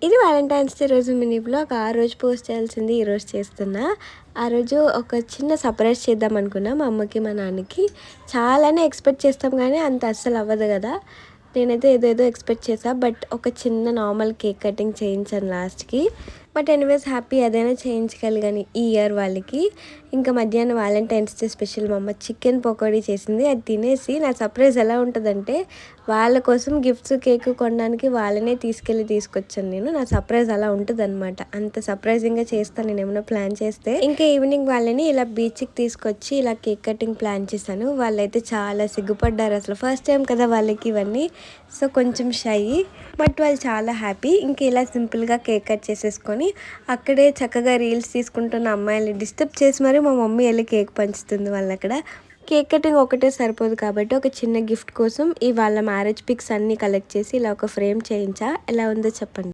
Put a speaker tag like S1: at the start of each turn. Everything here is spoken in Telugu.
S1: ఇది వాలంటైన్స్ డే రోజు మినీ బ్లాగ్. ఆ రోజు పోస్ట్ చేయాల్సింది ఈరోజు చేస్తున్నా. ఆ రోజు ఒక చిన్న సర్ప్రైజ్ చేద్దాం అనుకున్నా మా అమ్మకి మా నాన్నకి. చాలానే ఎక్స్పెక్ట్ చేస్తాం కానీ అంత అస్సలు అవ్వదు కదా. నేనైతే ఏదేదో ఎక్స్పెక్ట్ చేసా, బట్ ఒక చిన్న నార్మల్ కేక్ కటింగ్ చేయించాను లాస్ట్కి. బట్ ఎనీవేస్ హ్యాపీ, అదైనా చేయించగలిగాను ఈ ఇయర్ వాళ్ళకి. ఇంకా మధ్యాహ్నం వాలంటైన్స్ డే స్పెషల్ మా అమ్మ చికెన్ పకోడీ చేసింది. అది తినేసి నా సర్ప్రైజ్ ఎలా ఉంటుందంటే, వాళ్ళ కోసం గిఫ్ట్స్ కేక్ కొనడానికి వాళ్ళనే తీసుకొచ్చాను నేను. నా సర్ప్రైజ్ అలా ఉంటుంది అనమాట. అంత సర్ప్రైజింగ్గా చేస్తాను నేను ఏమైనా ప్లాన్ చేస్తే. ఇంకా ఈవినింగ్ వాళ్ళని ఇలా బీచ్కి తీసుకొచ్చి ఇలా కేక్ కటింగ్ ప్లాన్ చేశాను. వాళ్ళైతే చాలా సిగ్గుపడ్డారు, అసలు ఫస్ట్ టైం కదా వాళ్ళకి ఇవన్నీ. సో కొంచెం షై, బట్ వాళ్ళు చాలా హ్యాపీ. ఇంకా ఇలా సింపుల్గా కేక్ కట్ చేసేసుకొని అక్కడే చక్కగా రీల్స్ తీసుకుంటున్న అమ్మాయిల్ని డిస్టర్బ్ చేసి మరి మా మమ్మీ వెళ్ళి కేక్ పంచుతుంది వాళ్ళు అక్కడ. కేక్ కటింగ్ ఒకటే సరిపోదు కాబట్టి ఒక చిన్న గిఫ్ట్ కోసం ఈ వాళ్ళ మ్యారేజ్ పిక్స్ అన్నీ కలెక్ట్ చేసి ఇలా ఒక ఫ్రేమ్ చేయించా. ఎలా ఉందో చెప్పండి.